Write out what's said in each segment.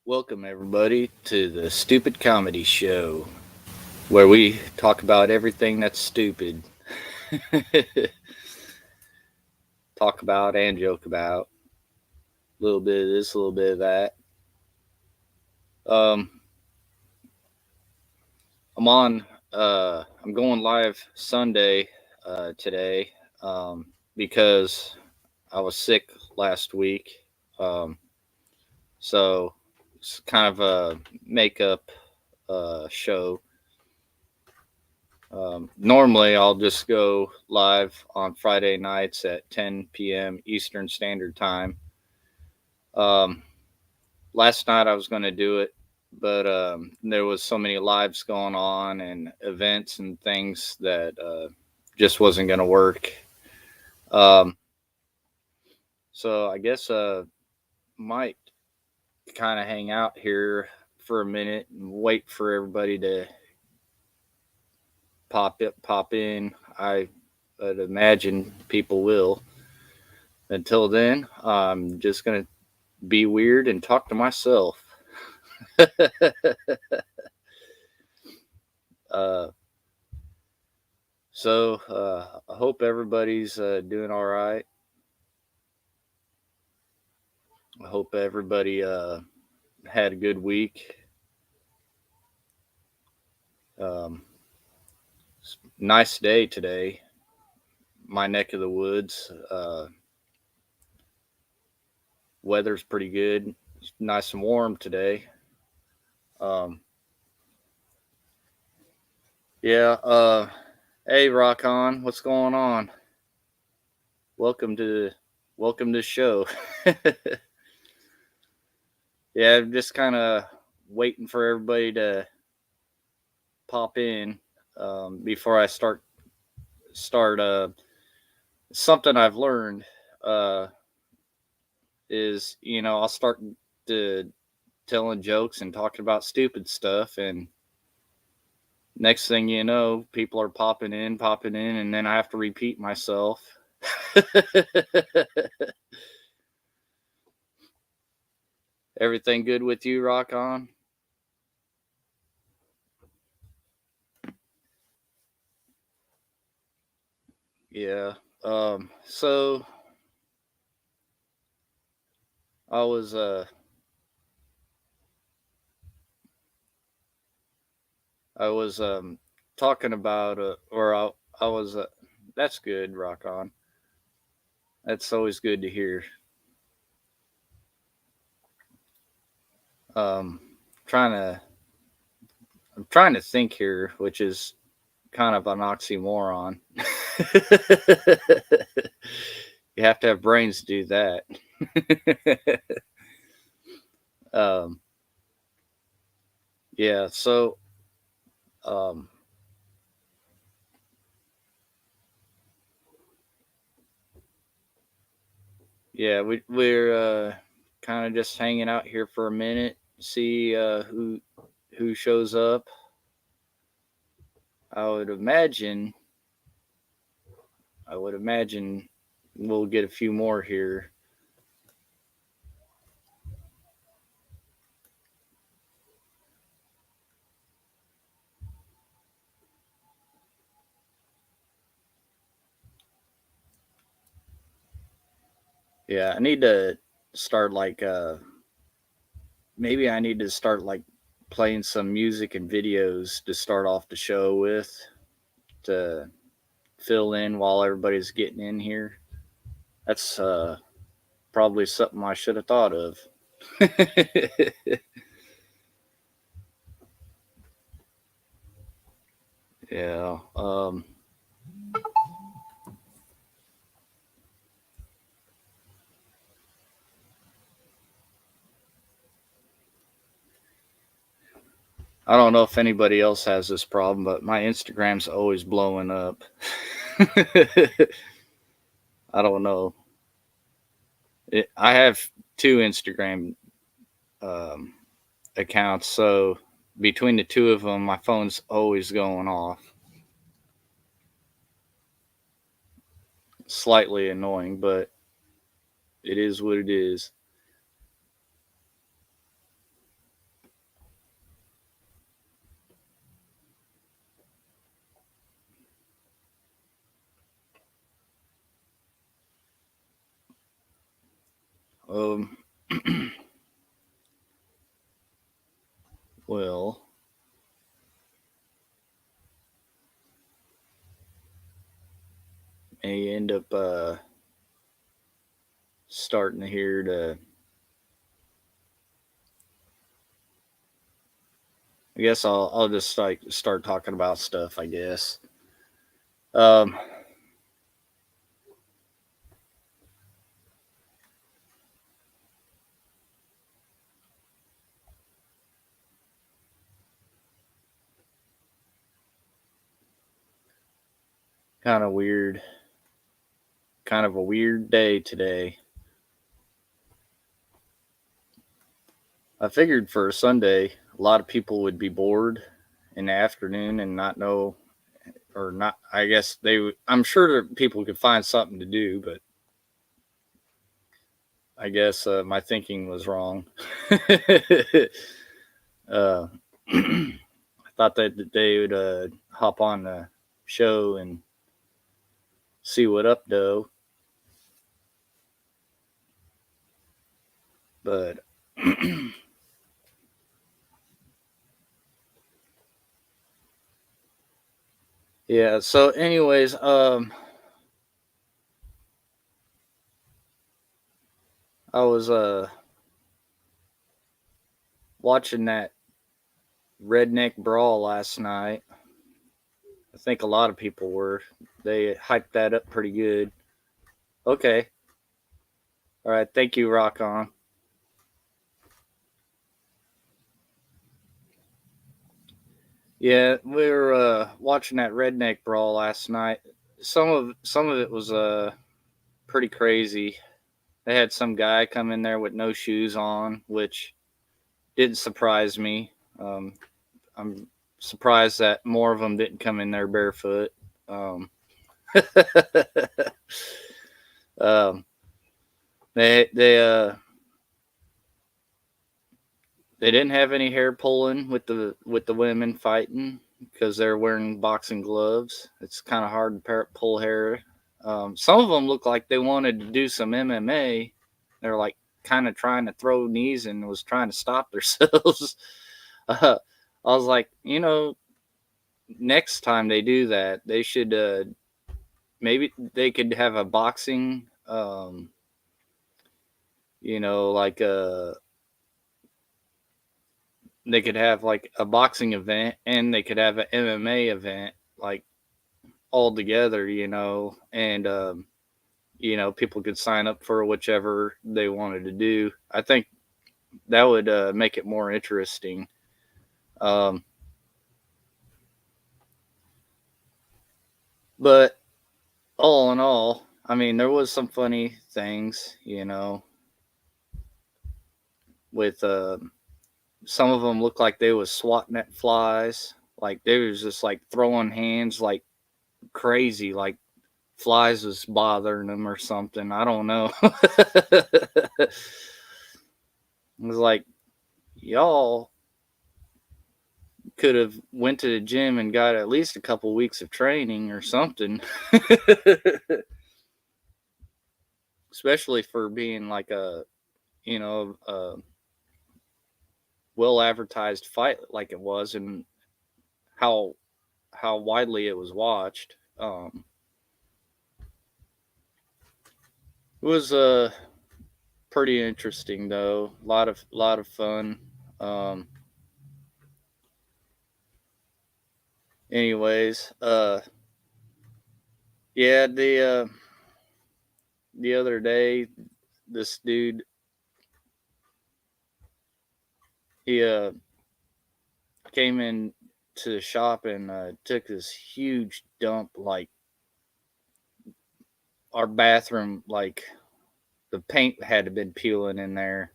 Welcome, everybody, to the Stupid Comedy Show, where we talk about everything that's stupid. Talk about and joke about. A little bit of this, a little bit of that. Um, I'm going live Sunday today because I was sick last week. Um, so it's kind of a makeup show. Normally, I'll just go live on Friday nights at 10 p.m. Eastern Standard Time. Um, Last night I was going to do it, but there was so many lives going on and events and things that just wasn't going to work. Um, so I guess might kind of hang out here for a minute and wait for everybody to pop in. I would imagine people will. Until then, I'm just going to be weird and talk to myself. uh, I hope everybody's doing all right. I hope everybody had a good week. Um, Nice day today. My neck of the woods. Weather's pretty good. It's nice and warm today. Um, yeah. Hey, Rock On, what's going on? Welcome to welcome to the show. Yeah, I'm just kind of waiting for everybody to pop in before I start. Something I've learned uh, is I'll start to telling jokes and talking about stupid stuff, and next thing you know, people are popping in, and then I have to repeat myself. Everything good with you, Rock On? Yeah. So I was I was talking about I was that's good, Rock On. That's always good to hear. Um, trying to I'm trying to think here, which is kind of an oxymoron. You have to have brains to do that. um, yeah, so um, yeah, we're kind of just hanging out here for a minute, see who shows up. I would imagine I would imagine we'll get a few more here. Yeah, I need to start maybe I need to start playing some music and videos to start off the show with to fill in while everybody's getting in here. That's probably something I should have thought of. Yeah. I don't know if anybody else has this problem, but my Instagram's always blowing up. I don't know. I have two Instagram um, accounts, so between the two of them, my phone's always going off. Slightly annoying, but it is what it is. Um, well, may end up starting here to. I guess I'll just like start talking about stuff. I guess. Um, kind of weird. Kind of a weird day today. I figured for a Sunday, a lot of people would be bored in the afternoon and not know, or not. I guess they. I'm sure that people could find something to do, but I guess my thinking was wrong. uh, I thought that they would hop on the show and see what up, though. But yeah. So, anyways, I was watching that redneck brawl last night. I think a lot of people were. They hyped that up pretty good. Okay. All right. Thank you, Rock On. Yeah, we were watching that redneck brawl last night. Some of it was pretty crazy. They had some guy come in there with no shoes on, which didn't surprise me. I'm surprised that more of them didn't come in there barefoot. Um, um, they they didn't have any hair pulling with the women fighting because they're wearing boxing gloves. It's kind of hard to pull hair. Some of them look like they wanted to do some MMA. They're like kind of trying to throw knees and was trying to stop themselves. uh, I was like, next time they do that, they should maybe they could have a boxing, like they could have like a boxing event and they could have an MMA event like all together, and people could sign up for whichever they wanted to do. I think that would make it more interesting. Um, but all in all, I mean, there was some funny things, with some of them looked like they was swatting at flies, like they was just like throwing hands like crazy, like flies was bothering them or something. I don't know. It was like y'all could have went to the gym and got at least a couple weeks of training or something. Especially for being like a well advertised fight like it was, and how widely it was watched. It was pretty interesting though. A lot of fun. Um, anyways, yeah, the other day, this dude, he came in to the shop and took this huge dump, like our bathroom, like the paint had to been peeling in there,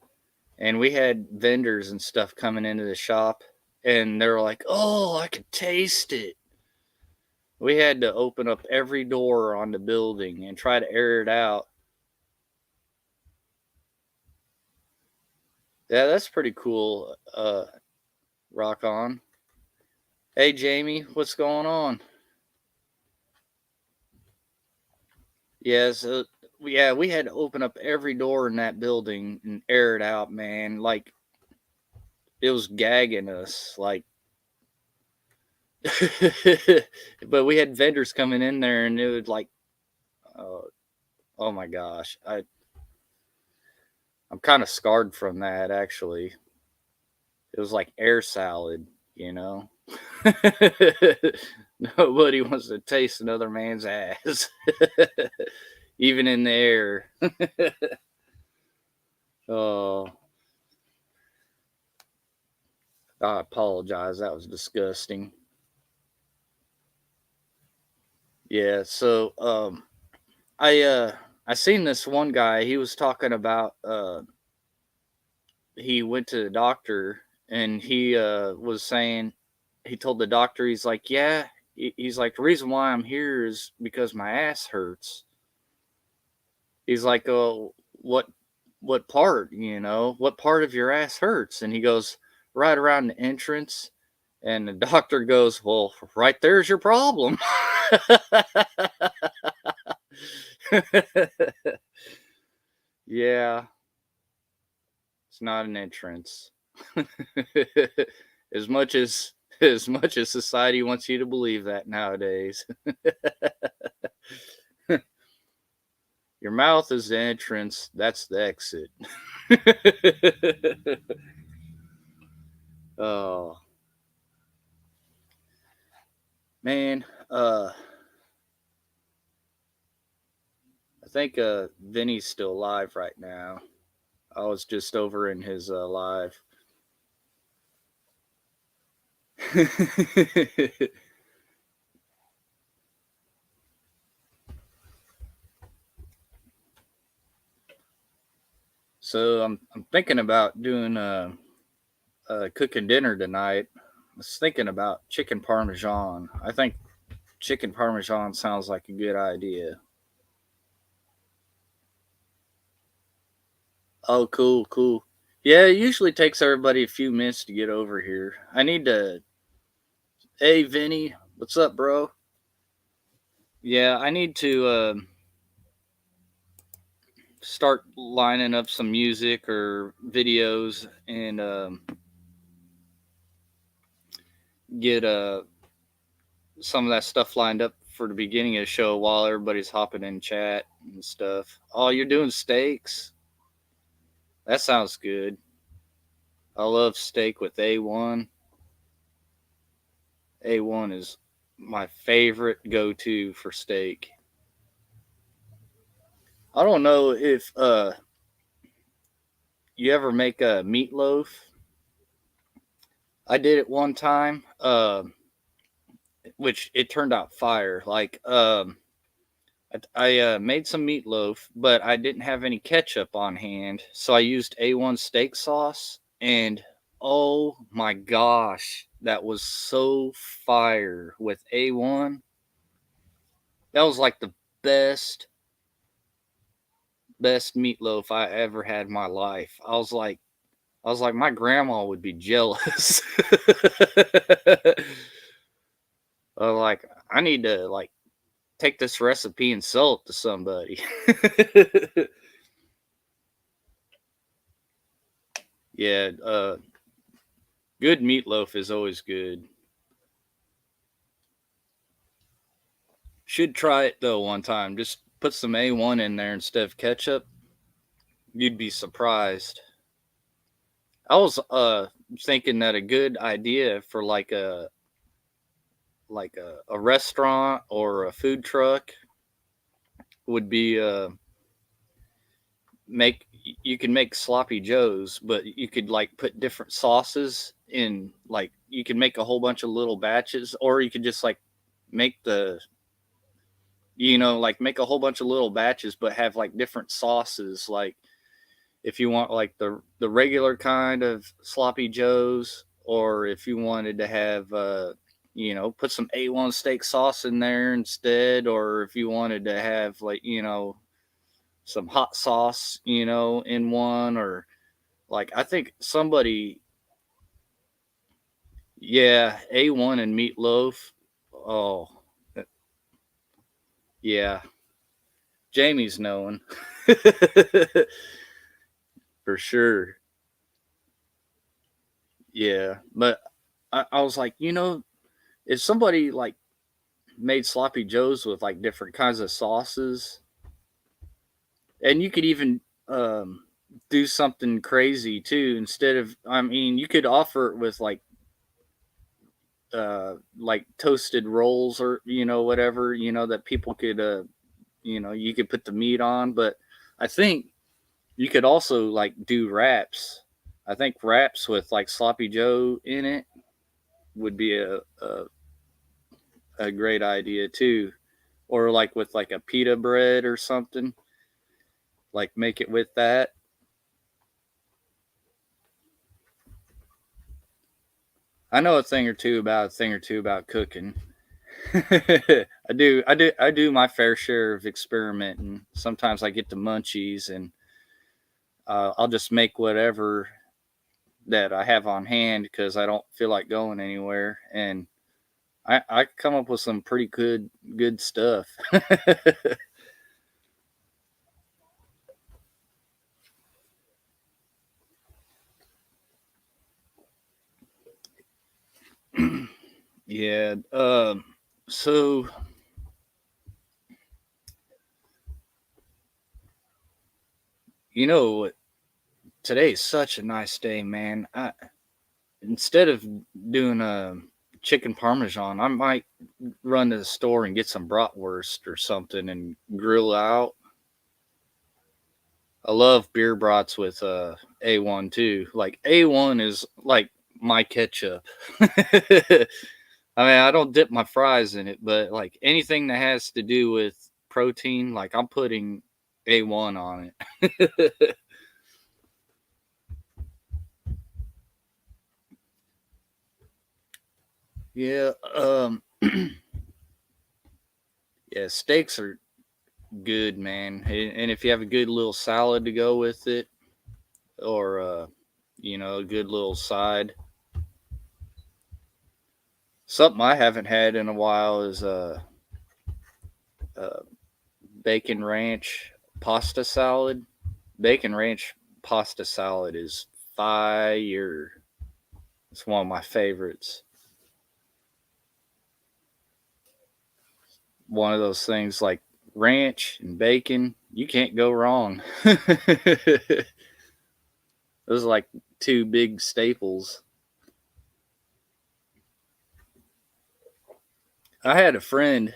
and we had vendors and stuff coming into the shop, and they were like, "Oh, I could taste it." We had to open up every door on the building and try to air it out. Yeah, that's pretty cool. Rock on. Hey, Jamie, what's going on? Yes, yeah, we had to open up every door in that building and air it out, man. Like it was gagging us, like. But we had vendors coming in there, and it would like, uh, oh my gosh, I'm kind of scarred from that actually. It was like air salad, you know. Nobody wants to taste another man's ass, even in the air. Oh, I apologize. That was disgusting. Yeah. So, I I seen this one guy. He was talking about he went to the doctor and he was saying he told the doctor he's like yeah he's like the reason why I'm here is because my ass hurts. He's like, oh, what part, what part of your ass hurts? And he goes, right around the entrance. And the doctor goes, well, right there's your problem. Yeah, it's not an entrance. as much as as society wants you to believe that nowadays. Your mouth is the entrance, that's the exit. Oh man, I think Vinny's still alive right now. I was just over in his live. So I'm thinking about doing cooking dinner tonight. I was thinking about chicken parmesan. I think chicken parmesan sounds like a good idea. Oh, cool, cool. Yeah, it usually takes everybody a few minutes to get over here. I need to. Hey, Vinny, what's up, bro? Yeah, I need to start lining up some music or videos and get some of that stuff lined up for the beginning of the show while everybody's hopping in chat and stuff. Oh, you're doing steaks? That sounds good. I love steak with A1. A1 is my favorite go to for steak. I don't know if you ever make a meatloaf. I did it one time, which it turned out fire. Like I made some meatloaf, but I didn't have any ketchup on hand, so I used A1 steak sauce, and oh my gosh, that was so fire with A1. That was like the best best meatloaf I ever had in my life. I was like my grandma would be jealous. I was like I need to like take this recipe and sell it to somebody. Yeah, good meatloaf is always good. Should try it though one time. Just put some A1 in there instead of ketchup. You'd be surprised. I was thinking that a good idea for like a restaurant or a food truck would be make you can make sloppy joes, but you could like put different sauces in, like you can make a whole bunch of little batches, or you could just like make the like make a whole bunch of little batches but have like different sauces, like if you want like the regular kind of sloppy joes, or if you wanted to have put some A1 steak sauce in there instead, or if you wanted to have like some hot sauce in one, or like I think somebody, yeah, A1 and meatloaf. Oh, yeah, Jamie's knowing. For sure. Yeah. But I was like, if somebody like made sloppy joes with like different kinds of sauces, and you could even um, do something crazy too. Instead of, I mean, you could offer it with like toasted rolls or whatever that people could you could put the meat on. But I think you could also like do wraps. I think wraps with like sloppy joe in it would be a great idea too, or like with like a pita bread or something, like make it with that. I know a thing or two about cooking. I do my fair share of experimenting. Sometimes I get the munchies, and I'll just make whatever that I have on hand because I don't feel like going anywhere, and I come up with some pretty good stuff. Yeah. So you know today is such a nice day, man. Instead of doing a chicken parmesan, I might run to the store and get some bratwurst or something and grill out. I love beer brats with A1 too. Like A1 is like my ketchup. I mean, I don't dip my fries in it, but like anything that has to do with protein, like I'm putting A1 on it. Yeah, yeah, steaks are good, man. And if you have a good little salad to go with it, or a good little side. Something I haven't had in a while is a bacon ranch pasta salad. Bacon ranch pasta salad is fire. It's one of my favorites. One of those things like ranch and bacon, you can't go wrong. Those are like two big staples. I had a friend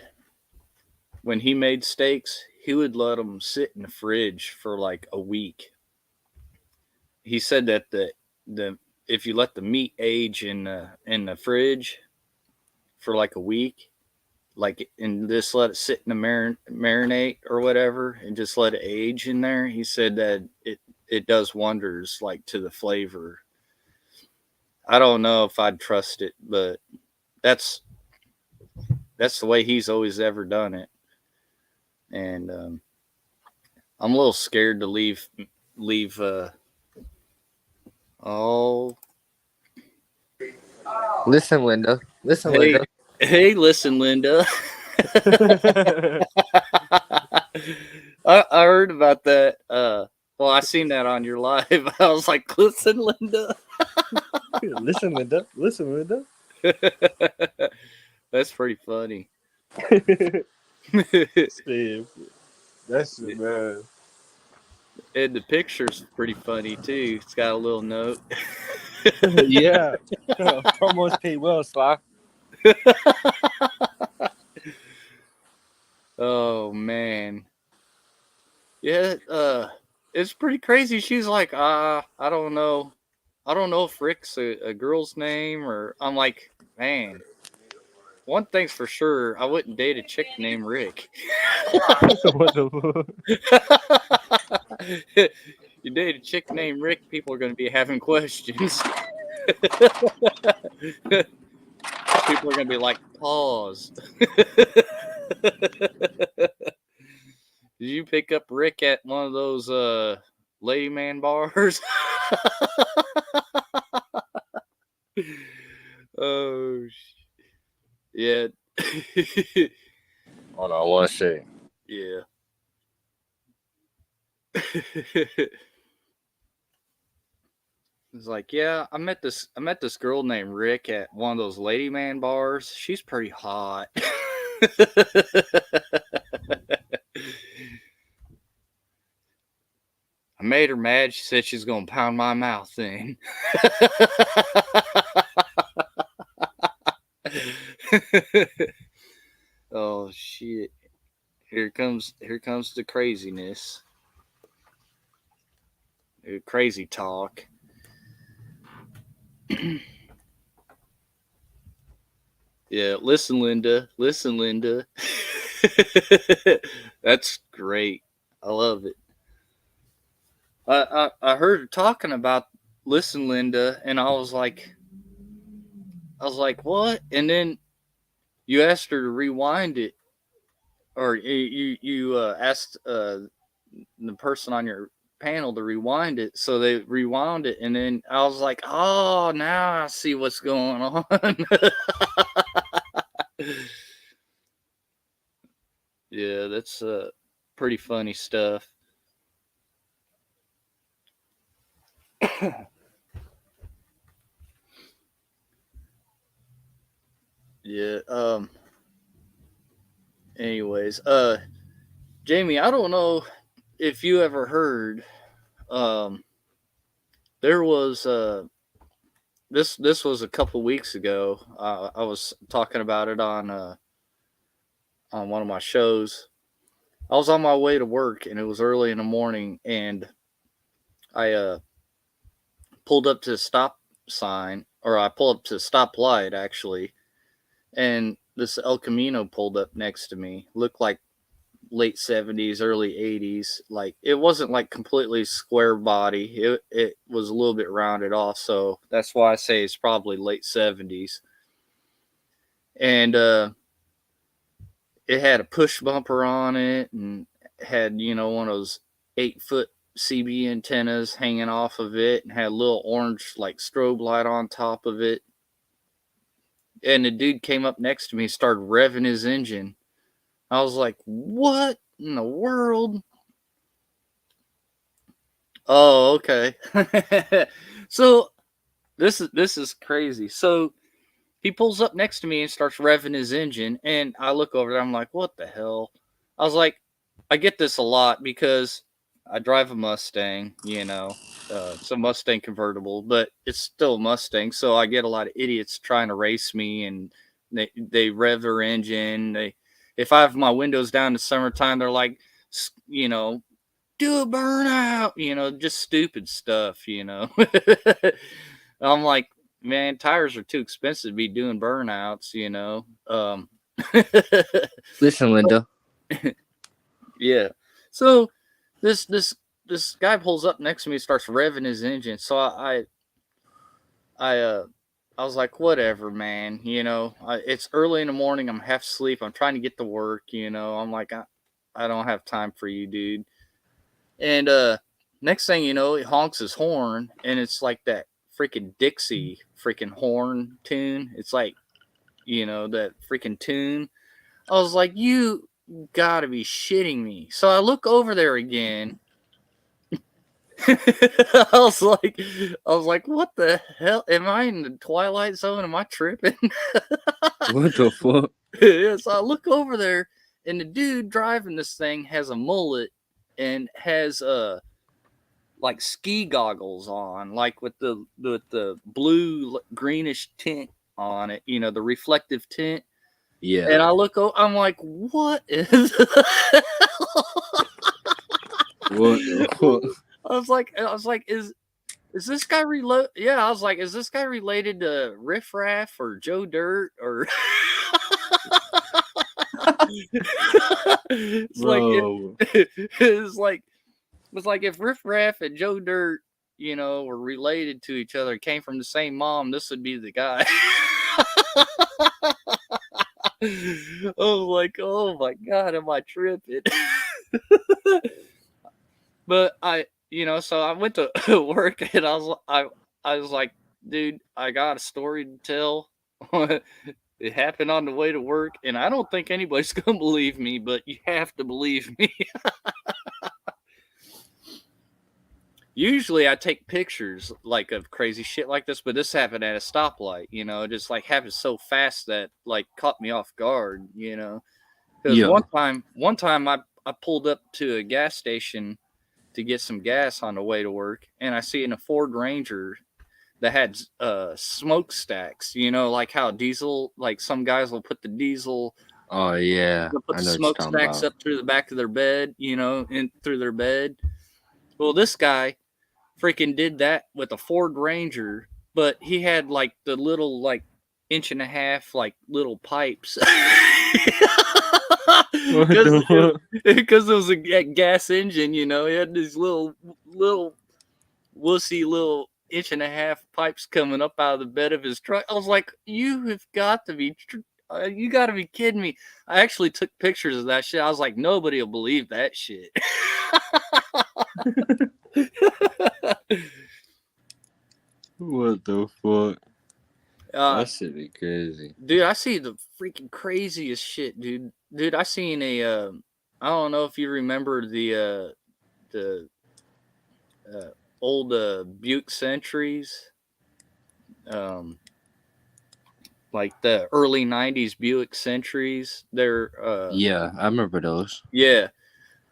when he made steaks, he would let them sit in the fridge for like a week. He said that the if you let the meat age in the fridge for like a week, like and just let it sit in the marinate or whatever, and just let it age in there, he said that it does wonders like to the flavor. I don't know if I'd trust it, but that's that's the way he's always ever done it, and I'm a little scared to leave. Oh, Listen, Linda. Listen, hey, Linda. hey, listen, Linda. I heard about that. Well, I seen that on your live. I was like, listen, Linda. Listen, Linda. Listen, Linda. That's pretty funny. Steve, that's man. And the picture's pretty funny too. It's got a little note. Yeah. Almost paid well, Slack. Oh man, yeah. It's pretty crazy. She's like, I don't know. I don't know if Rick's a girl's name or. I'm like, man. One thing's for sure, I wouldn't date a chick named Rick. What the You date a chick named Rick, people are going to be having questions. People are going to be like, pause. Did you pick up Rick at one of those lady man bars? Oh, yeah. Hold on one second. Yeah. It's like, yeah, I met this girl named Rick at one of those lady man bars. She's pretty hot. I made her mad. She said she's gonna pound my mouth in. Oh shit. Here comes the craziness. Crazy talk. Yeah, listen, Linda. Listen, Linda. That's great. I love it. I heard her talking about listen, Linda, and I was like, what? And then you asked her to rewind it, or you asked the person on your panel to rewind it, so they rewound it, and then I was like, oh, now I see what's going on. Yeah, that's pretty funny stuff. Yeah. Anyways, Jamie, I don't know if you ever heard. Um. There was this was a couple weeks ago. I was talking about it on one of my shows. I was on my way to work, and it was early in the morning, and I pulled up to the stop sign, or I pulled up to the stoplight actually, and this El Camino pulled up next to me. Looked like late 70s, early 80s. Like it wasn't like completely square body. It was a little bit rounded off, so that's why I say it's probably late 70s. And it had a push bumper on it, and had one of those 8-foot CB antennas hanging off of it, and had a little orange like strobe light on top of it. And the dude came up next to me and started revving his engine. I was like, what in the world? Oh, okay. So this is crazy. So he pulls up next to me and starts revving his engine, and I look over there. I'm like, what the hell? I was like, I get this a lot because I drive a Mustang. It's a Mustang convertible, but it's still a Mustang. So I get a lot of idiots trying to race me, and they rev their engine. If I have my windows down in the summertime, they're like, you know, do a burnout, just stupid stuff. I'm like, man, tires are too expensive to be doing burnouts. Listen, Linda. Yeah. So this guy pulls up next to me, starts revving his engine. So I I was like, whatever, man. It's early in the morning. I'm half asleep. I'm trying to get to work. I'm like, I don't have time for you, dude. And next thing you know, he honks his horn, and it's like that freaking Dixie freaking horn tune. It's like, that freaking tune. I was like, you gotta be shitting me. So I look over there again. I was like, what the hell? Am I in the Twilight Zone? Am I tripping? What the fuck? Yeah, so I look over there, and the dude driving this thing has a mullet and has like ski goggles on, like with the blue greenish tint on it, the reflective tint. Yeah. And I look, I'm like, what is? What the fuck? I was like, is this guy reload? Yeah, I was like, is this guy related to Riff Raff or Joe Dirt or? it's like Bro. it's like if Riff Raff and Joe Dirt, were related to each other, came from the same mom, this would be the guy. I was like, oh my god, am I tripping? But so I went to work, and I was like, dude, I got a story to tell. It happened on the way to work, and I don't think anybody's gonna believe me, but you have to believe me. usually I take pictures like of crazy shit like this, but this happened at a stoplight. It just like happened so fast that like caught me off guard. Because Yeah. one time I pulled up to a gas station to get some gas on the way to work, and I see in a Ford Ranger that had smokestacks. Like how diesel, like some guys will put the diesel, Oh yeah, they'll put I the know what you're talking smokestacks about. up through the back of their bed, in through their bed. Well, this guy freaking did that with a Ford Ranger, but he had like the little like inch and a half like little pipes. What Because the fuck? it was a gas engine, he had these little wussy little inch and a half pipes coming up out of the bed of his truck. I was like, you have got to be, you got to be kidding me. I actually took pictures of that shit. I was like, nobody will believe that shit. What the fuck? uh, That shit be crazy. dude, I see the freaking craziest shit, dude. Dude, I seen I don't know if you remember the uh, old Buick Centuries, um, like the early '90s Buick Centuries. They're Yeah, I remember those. yeah,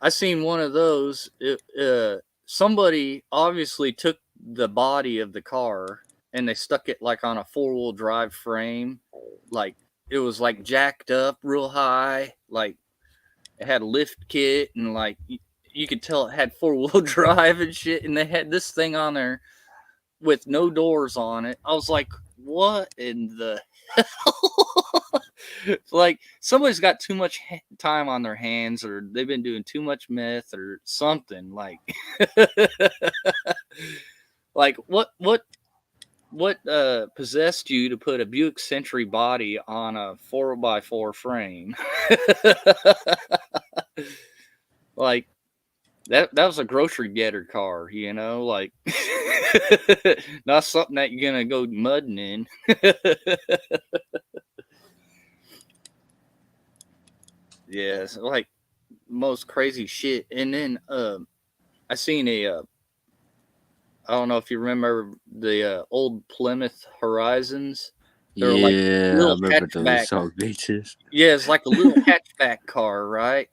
I seen one of those. Somebody obviously took the body of the car and they stuck it like on a 4-wheel drive frame, like it was like jacked up real high, like it had a lift kit and like you could tell it had 4-wheel drive and shit, and they had this thing on there with no doors on it. I was like, what in the hell? Like somebody's got too much time on their hands, or they've been doing too much meth or something. Like, like what possessed you to put a Buick Century body on a 4x4 frame? Like that was a grocery getter car, like not something that you're gonna go mudding in. Yeah, it's like most crazy shit. And then I seen I don't know if you remember the old Plymouth Horizons. They're like Yeah, I little remember those hatchback. song bitches. Yeah, it's like a little hatchback car, right?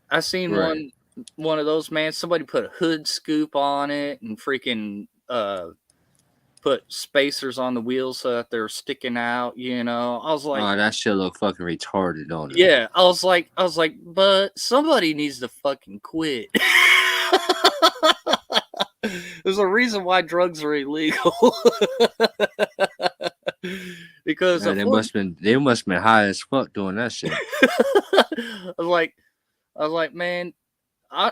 I seen Right. one of those, man. Somebody put a hood scoop on it and freaking put spacers on the wheels so that they're sticking out. I was like, Oh, that shit look fucking retarded, don't it? yeah, I was like, but somebody needs to fucking quit. There's a reason why drugs are illegal. Because Man, they must been high as fuck doing that shit. I was like, man,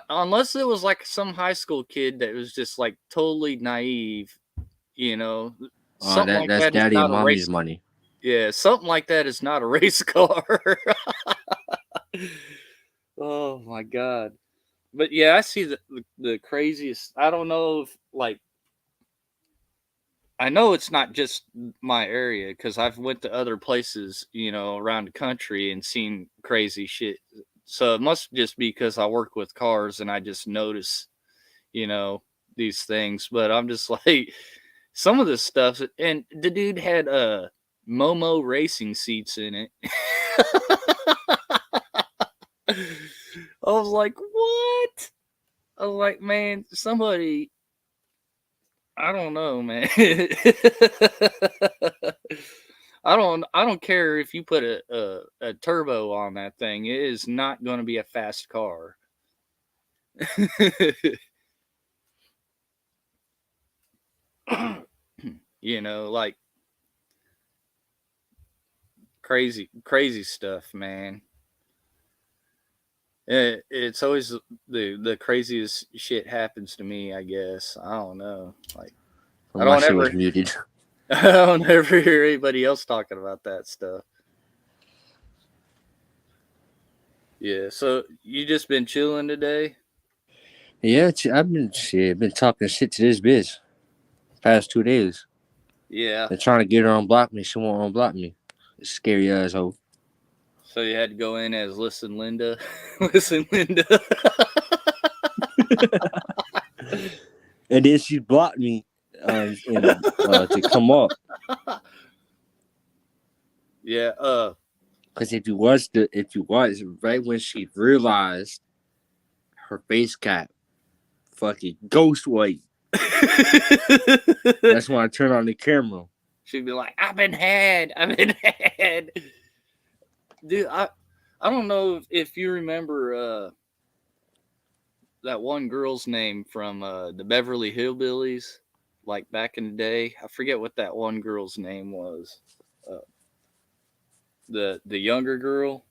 unless it was like some high school kid that was just like totally naive, you know, Oh, something like that's that is daddy and not a mommy's race. money. Yeah, something like that is not a race car. Oh my god. But yeah, I see the craziest. I don't know if like I know it's not just my area because I've went to other places, around the country and seen crazy shit. So it must just be because I work with cars and I just notice, you know, these things. But I'm just like some of this stuff, and the dude had Momo racing seats in it. I was like, what? I was like, man, somebody, I don't know, man. I don't care if you put a turbo on that thing. It is not going to be a fast car. Like crazy stuff, man. It's always the craziest shit happens to me, I guess. I don't know. Like But I my don't shit was ever muted. I don't ever hear anybody else talking about that stuff. Yeah, so you just been chilling today? Yeah, I've been talking shit to this bitch past 2 days. Yeah. They're trying to get her to unblock me. She won't unblock me. Scary asshole. So you had to go in as Listen Linda. Listen Linda. and then she blocked me, and to come up. Yeah. Because if you watch right when she realized her face got fucking ghost white, that's when I turned on the camera. She'd be like, "I've been had. I've been had." Dude, I don't know if you remember that one girl's name from the Beverly Hillbillies, like back in the day. I forget what that one girl's name was. Uh, the younger girl.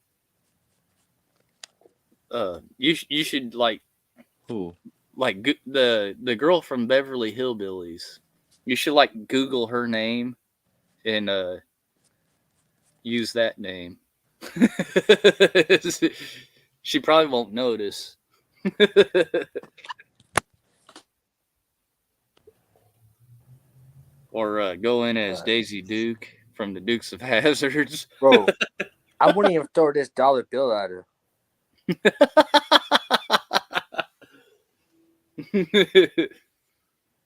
You should Who? the girl from Beverly Hillbillies. You should like Google her name and use that name. She probably won't notice. Or go in as Daisy Duke from the Dukes of Hazards. Bro, I wouldn't even throw this dollar bill at her.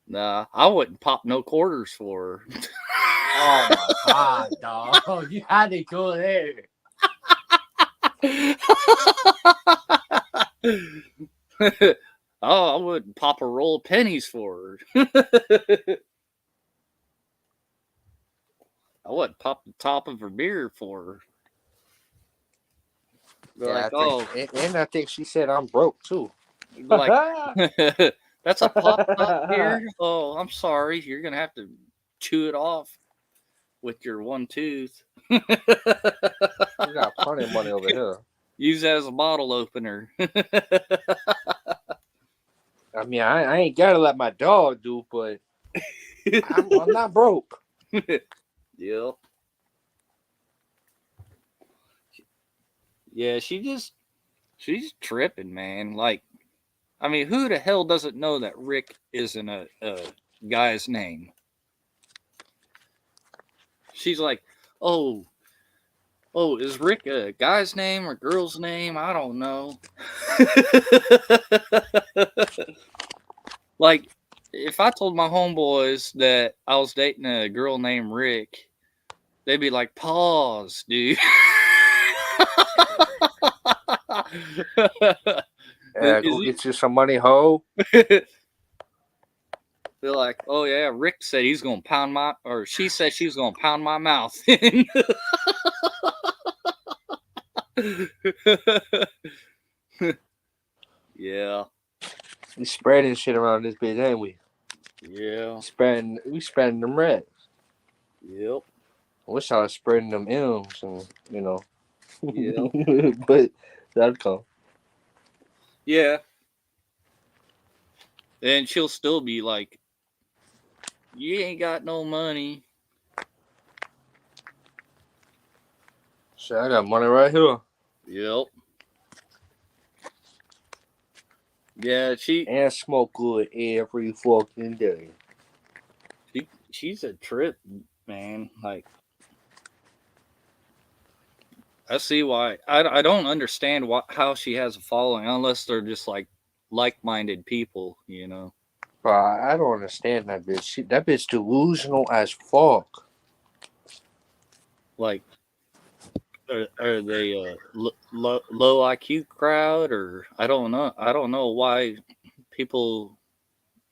Nah, I wouldn't pop no quarters for her. Oh my god, dog! You had to go there. Oh, I wouldn't pop a roll of pennies for her. I wouldn't pop the top of her beer for her. Be Yeah, like, I think, oh, and I think she said I'm broke too. be like, that's a pop top beer. Oh, I'm sorry, you're gonna have to chew it off with your one tooth. You got plenty of money over here. Use that as a bottle opener. I mean, I ain't gotta let my dog do, but I'm not broke. Yeah. Yeah, she's tripping, man. Like, I mean, who the hell doesn't know that Rick isn't a guy's name? She's like, oh, oh, is Rick a guy's name or girl's name? I don't know. Like, if I told my homeboys that I was dating a girl named Rick, they'd be like, pause, dude. Yeah, Is go he? get you some money, ho. They're like, oh yeah, Rick said he's gonna pound my, or she said she's gonna pound my mouth in. Yeah, We spreading shit around this bitch, ain't we? yeah, We spreading them reds. yep, I wish I was spreading them M's and yep, but that'll come. yeah. And she'll still be like, you ain't got no money. Shit, I got money right here. Yep. Yeah, And smoke good every fucking day. she's a trip, man. Like, I see why. I don't understand how she has a following unless they're just like minded people, you know. Bro, I don't understand that bitch. That bitch delusional as fuck. Like, are they a low IQ crowd, or I don't know. I don't know why people,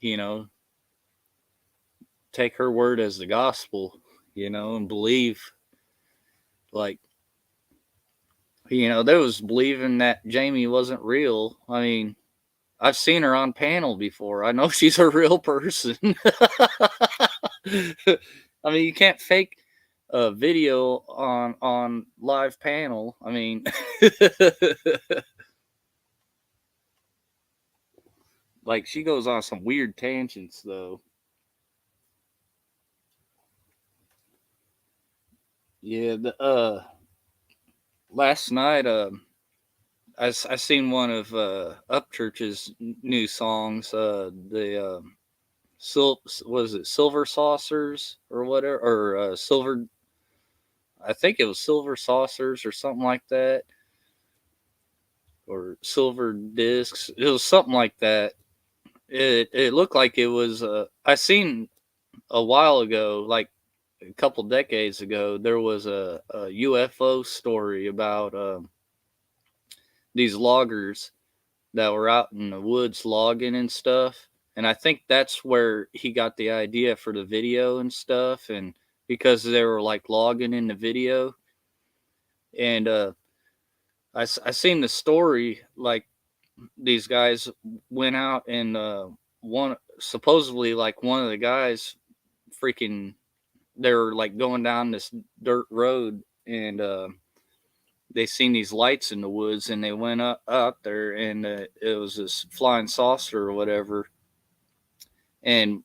you know, take her word as the gospel, you know, and believe like, you know, there was believing that Jamie wasn't real. I mean, I've seen her on panel before. I know she's a real person. I mean, you can't fake a video on live panel. I mean, like she goes on some weird tangents though. Yeah, the last night I seen one of Upchurch's new songs. The was it Silver Saucers or whatever, or Silver, I think it was Silver Saucers or something like that, or Silver Discs. It was something like that. It looked like it was. I seen a while ago, like a couple decades ago, there was a UFO story about these loggers that were out in the woods logging and stuff. And I think that's where he got the idea for the video and stuff. And because they were like logging in the video, and I seen the story like these guys went out and one supposedly like one of the guys freaking they were like going down this dirt road and they seen these lights in the woods and they went up out there and it was this flying saucer or whatever and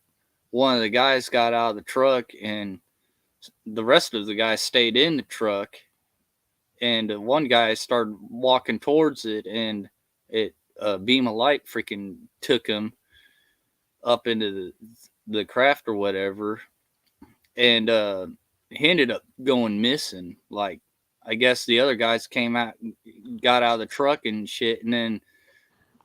one of the guys got out of the truck and the rest of the guys stayed in the truck and one guy started walking towards it and it a beam of light freaking took him up into the craft or whatever and he ended up going missing. Like I guess the other guys came out, got out of the truck and shit, and then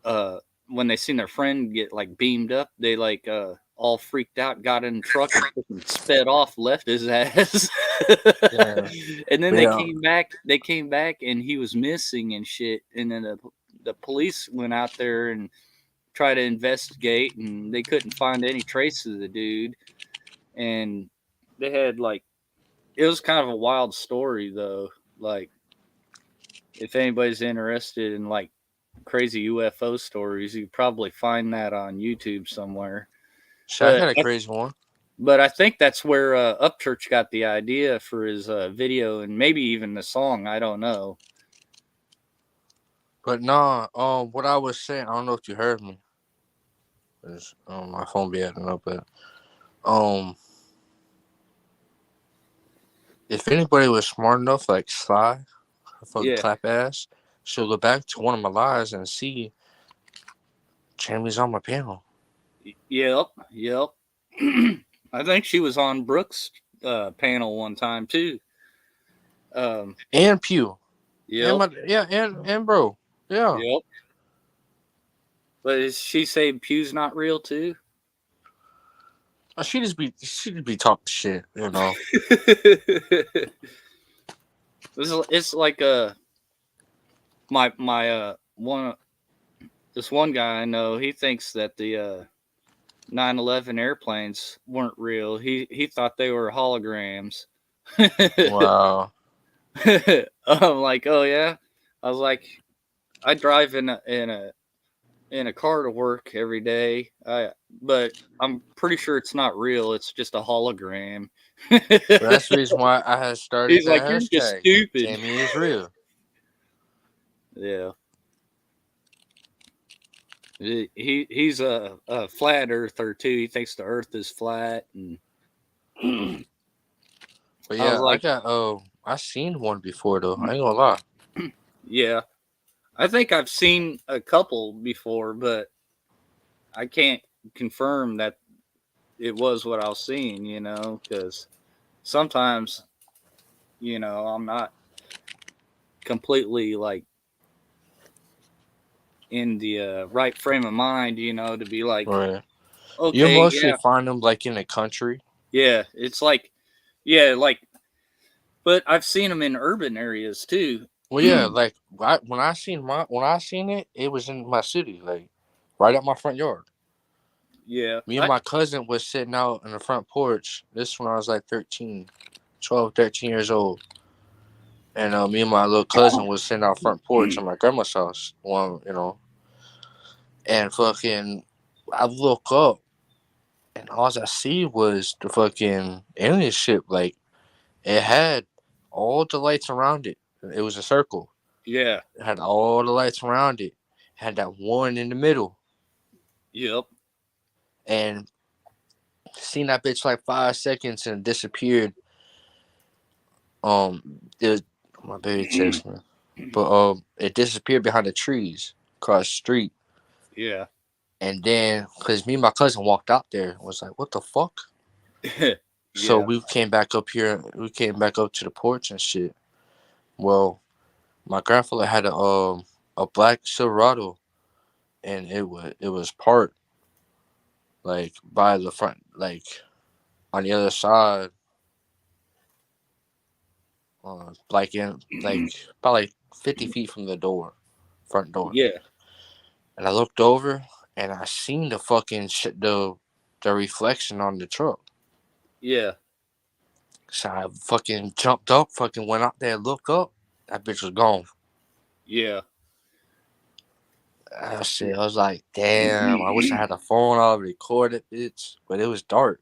uh, when they seen their friend get like beamed up, they like all freaked out, got in the truck and freaking sped off, left his ass. Yeah. And then But they yeah. came back. They came back, and he was missing and shit. And then the police went out there and tried to investigate, and they couldn't find any trace of the dude. And they had like it was kind of a wild story though. Like if anybody's interested in like crazy UFO stories, you probably find that on YouTube somewhere. So I But got a crazy one. but I think that's where Upchurch got the idea for his video and maybe even the song. I don't know. But nah, what I was saying, I don't know if you heard me. 'Cause, my phone be acting up, but if anybody was smart enough, like Sly, her fucking Yeah. clap ass, she'll go back to one of my lives and see Jamie's on my panel. Yep. Yep. I think she was on Brooks' panel one time too. Um. And Pew. And Yep. my and bro. Yeah. Yep. But is she saying Pew's not real too? She just be talking shit, you know. It's like my one this one guy I know, he thinks that the 9/11 airplanes weren't real. He thought they were holograms. Wow. I'm like, oh yeah. I was like, I drive in a car to work every day. But I'm pretty sure it's not real. It's just a hologram. But that's the reason why I had started He's that like, you're just hashtag. stupid. Jamie is real. Yeah. He's a flat earther too. He thinks the Earth is flat, and But I was yeah, like, I seen one before though. I ain't gonna lie. yeah, I think I've seen a couple before, but I can't confirm that it was what I was seeing. Because sometimes I'm not completely like in the right frame of mind, to be like, Right. You okay, mostly yeah, find them like in the country. yeah, it's like, yeah, like, but I've seen them in urban areas too. Well, yeah, like when I seen it, it was in my city, like right at my front yard. Yeah, Me and my cousin was sitting out on the front porch. This when I was like 13, 12, 13 years old. And me and my little cousin was sitting out front porch at my grandma's house. And fucking, I look up and all I see was the fucking alien ship. Like it had all the lights around it. It was a circle. yeah, It had all the lights around it. It had that one in the middle. yep, And seen that bitch like 5 seconds and disappeared. It, my baby text me, but it disappeared behind the trees across the street. yeah, And then, cause me and my cousin walked out there, was like, "What the fuck?" So yeah, we came back up here. We came back up to the porch and shit. Well, my grandfather had a black Silverado, and it was parked. like by the front, like on the other side, like in like probably like 50 feet from the door, front door. Yeah, And I looked over and I seen the fucking the reflection on the truck. yeah, So I fucking jumped up, fucking went out there, looked up. That bitch was gone. yeah, I was like, damn, I wish I had a phone. I would record it, bitch. But it was dark.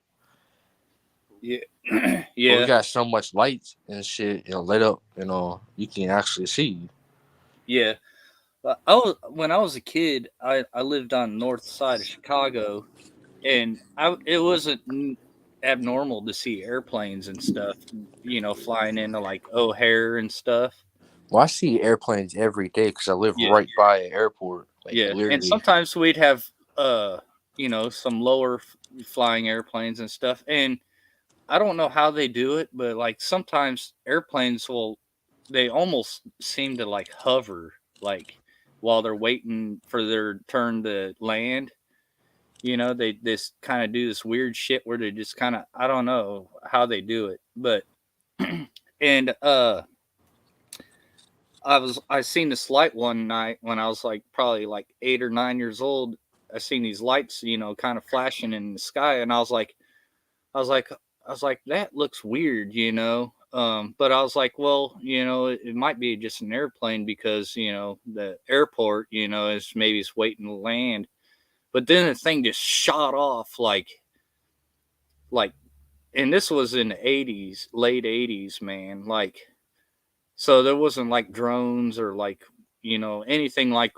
yeah, But we yeah, got so much lights and shit, lit up, you can actually see. yeah. I was when I was a kid. I lived on the north side of Chicago, and it wasn't abnormal to see airplanes and stuff. Flying into like O'Hare and stuff. Well, I see airplanes every day because I live Yeah, right by an airport. Like, yeah, and literally. sometimes we'd have some lower flying airplanes and stuff, and I don't know how they do it, but like sometimes airplanes will they almost seem to like hover like while they're waiting for their turn to land. They just kind of do this weird shit where they just kind of I don't know how they do it, but and I seen this light one night when I was like probably like 8 or 9 years old. I seen these lights, kind of flashing in the sky, and I was like, I was like, that looks weird. But I was like, well, it might be just an airplane because the airport, is maybe it's waiting to land. But then the thing just shot off like, and this was in the '80s, late '80s, man. Like, so there wasn't like drones or like anything like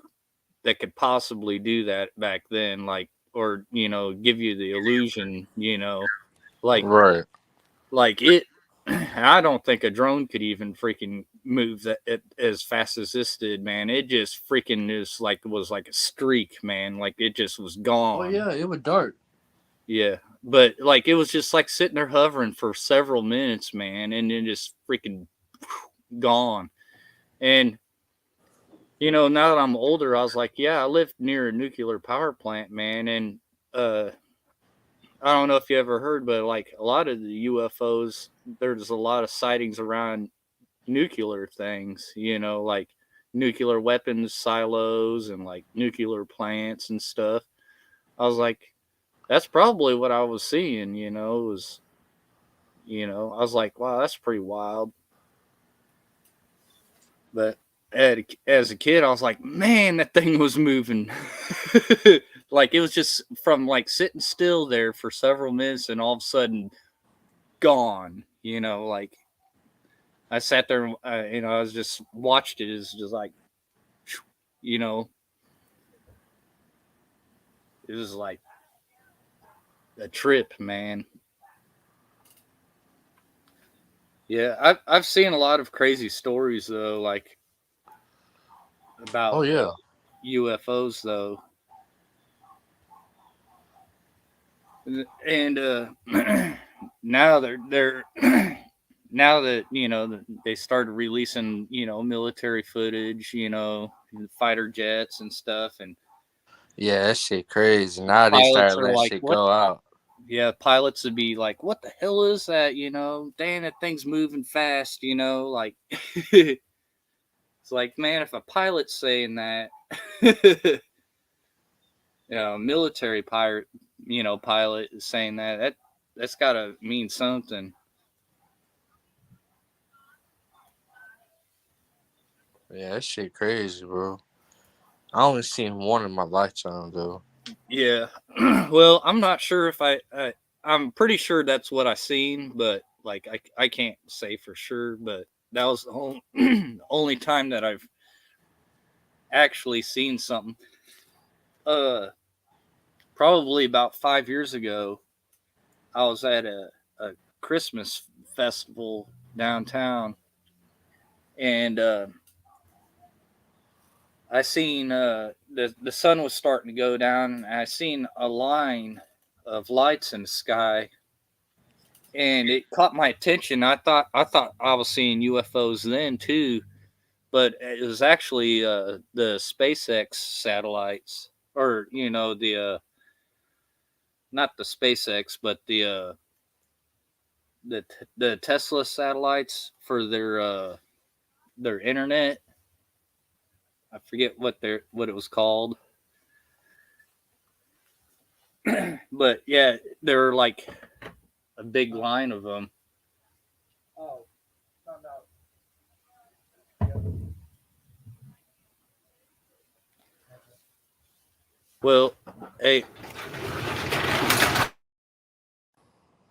that could possibly do that back then, like or give you the illusion, like Right. it. I don't think a drone could even freaking move that it, as fast as this did, man. It just freaking is like was like a streak, man. Like it just was Oh, gone. yeah, it was dark. Yeah, but like it was just like sitting there hovering for several minutes, man, and then just freaking gone. And now that I'm older, I was like, yeah, I lived near a nuclear power plant, man, and uh, I don't know if you ever heard, but like a lot of the UFOs, there's a lot of sightings around nuclear things, like nuclear weapons silos and like nuclear plants and stuff. I was like, that's probably what I was seeing, was, I was like, wow, that's pretty wild. But as a kid, I was like, man, that thing was moving. Like it was just from like sitting still there for several minutes and all of a sudden gone, like I sat there, I was just watched it. It's just like, you know, it was like a trip, man. Yeah, I've seen a lot of crazy stories though, like Oh, about yeah. UFOs though, and now they're now that they started releasing military footage, fighter jets and stuff, and Yeah, that shit crazy. Now they pilots started are letting like, shit what? go out. Yeah, pilots would be like, what the hell is that? Dang, that thing's moving fast. Like it's like, man, if a pilot's saying that, military pirate, pilot is saying that's got to mean something. Yeah, that shit crazy, bro. I only seen one in my lifetime, though. Yeah. Well, I'm not sure if I'm pretty sure that's what I seen, but like I can't say for sure, but that was the only time that I've actually seen something. Uh, Probably about 5 years ago, I was at a Christmas festival downtown, and I seen the sun was starting to go down, and I seen a line of lights in the sky, and it caught my attention. I thought I was seeing UFOs then too, but it was actually the SpaceX satellites, or not the SpaceX, but the Tesla satellites for their internet. I forget what it was called, but yeah, there were like a big line of them. Well, hey,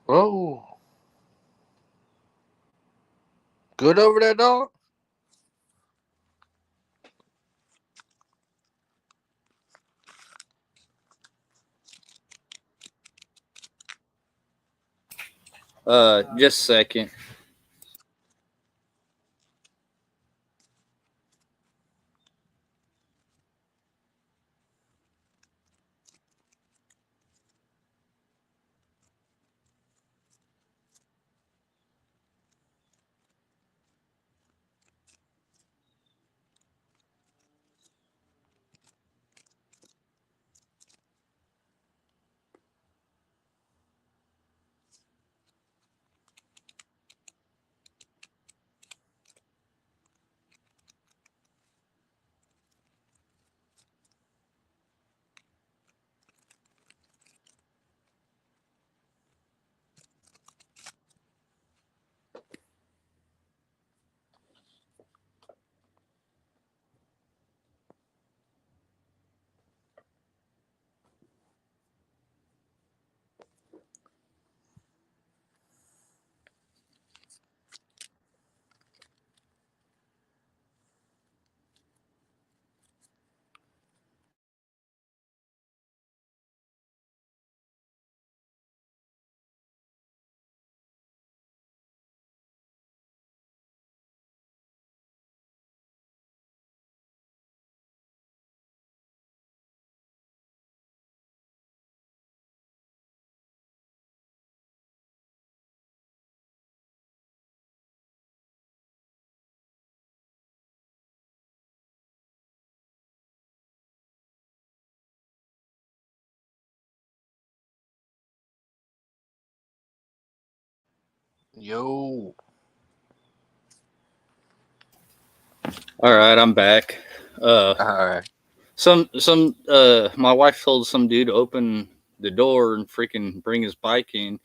Oh, good over there, dog. just a second. Yo. All right, I'm back. Uh, All right. my wife told some dude to open the door and freaking bring his bike in.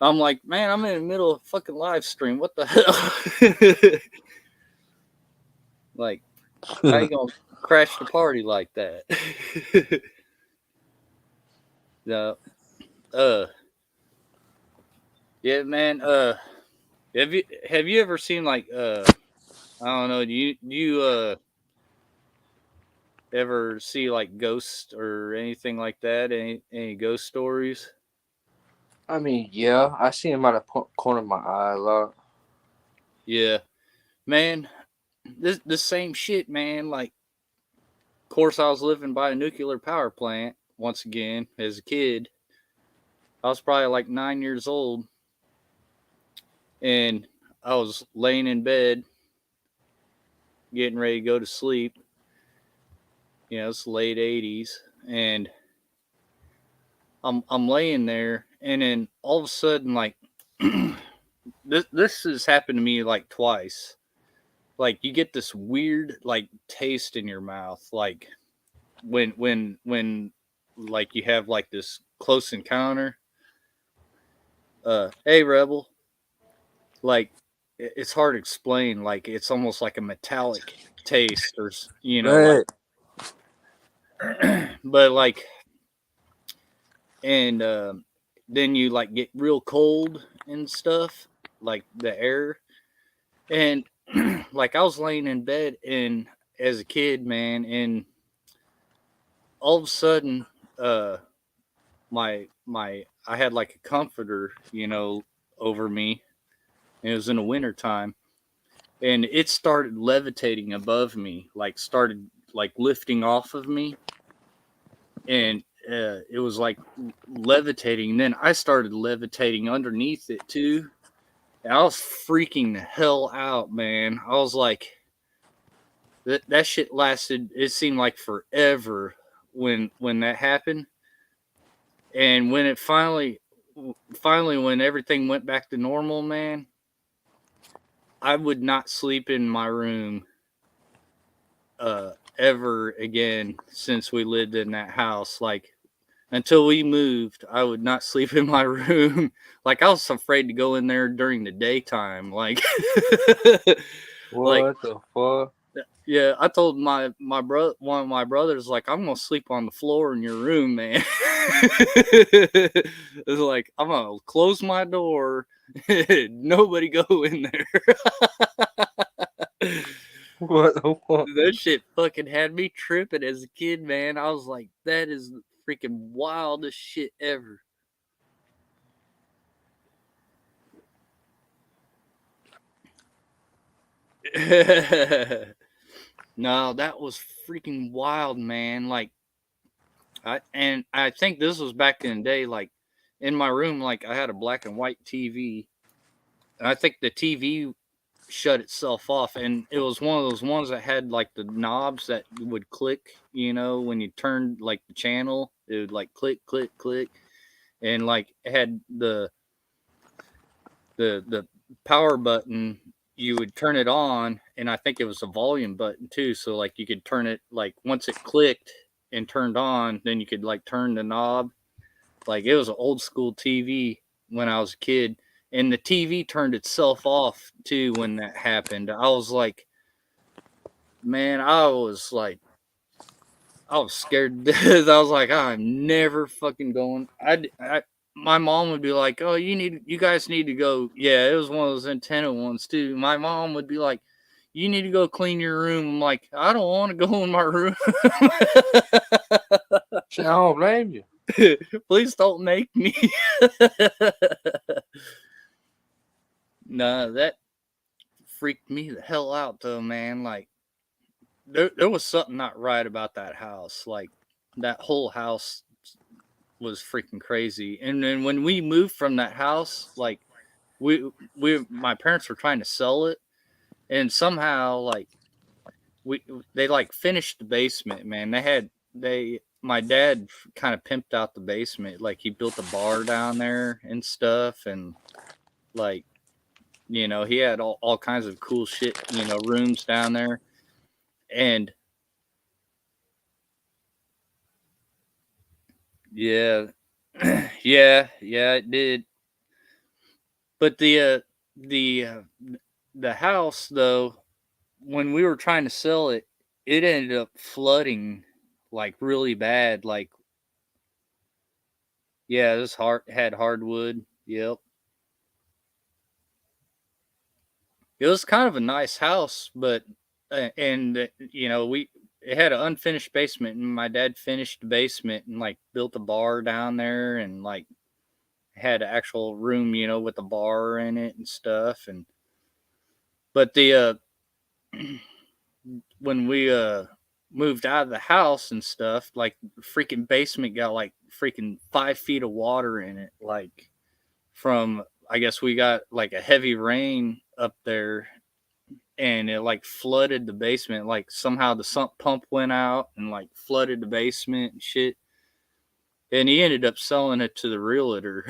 I'm like, man, I'm in the middle of a fucking live stream. What the hell? Like, how you gonna crash the party like that? No. Uh, yeah, man. Have you ever seen like I don't know. Do you ever see like ghosts or anything like that? Any ghost stories? I mean, yeah, I see him out of corner of my eye a lot. Yeah, man. This same shit, man. Like, of course, I was living by a nuclear power plant once again as a kid. I was probably like 9 years old, and I was laying in bed, getting ready to go to sleep. You know, it's late '80s, and I'm laying there, and then all of a sudden, like, this has happened to me like twice. Like, you get this weird like taste in your mouth, like when like you have like this close encounter. Hey rebel, like it's hard to explain. Like, it's almost like a metallic taste, or like, Right. but like, and then you like get real cold and stuff, like the air, and like I was laying in bed and as a kid, man, and all of a sudden, uh, my I had like a comforter, over me. And it was in the winter time, and it started levitating above me, like started like lifting off of me, and it was like levitating. And then I started levitating underneath it too. And I was freaking the hell out, man. I was like, that shit lasted. It seemed like forever when that happened. And when it finally when everything went back to normal, man, I would not sleep in my room ever again since we lived in that house. Like until we moved, I would not sleep in my room. Like I was afraid to go in there during the daytime. Like like What the fuck? yeah, I told my brother, one of my brothers, like I'm gonna sleep on the floor in your room, man. It's like I'm gonna close my door, nobody go in there. What the fuck? That shit fucking had me tripping as a kid, man. I was like, that is the freaking wildest shit ever. No, that was freaking wild, man. Like I think this was back in the day, like in my room, like I had a black and white TV. And I think the TV shut itself off, and it was one of those ones that had like the knobs that would click, when you turned like the channel, it would like click, click, click, and like it had the power button. You would turn it on, and I think it was a volume button too. So like you could turn it, like once it clicked and turned on, then you could like turn the knob. Like it was an old school TV when I was a kid, and the TV turned itself off too when that happened. I was like, man, I was scared to death. I was like, I'm never fucking going. My mom would be like, oh, you guys need to go. Yeah, it was one of those antenna ones too. My mom would be like, you need to go clean your room. I'm like, I don't want to go in my room. Shit, I don't blame you. Please don't make me. Nah, that freaked me the hell out though, man. Like there was something not right about that house. Like that whole house was freaking crazy. And then when we moved from that house, like we my parents were trying to sell it, and somehow like we they like finished the basement, man. They my dad kind of pimped out the basement. Like he built a bar down there and stuff, and like he had all kinds of cool shit, rooms down there. And yeah, yeah, it did. But the house though, when we were trying to sell it, it ended up flooding like really bad. Like yeah, this hard had hardwood. Yep, it was kind of a nice house, but and we it had an unfinished basement, and my dad finished the basement and like built a bar down there, and like had an actual room, with a bar in it and stuff. And but the when we moved out of the house and stuff, like freaking basement got like freaking 5 feet of water in it, like from I guess we got like a heavy rain up there, and it like flooded the basement. Like somehow the sump pump went out and like flooded the basement and shit. And he ended up selling it to the realtor.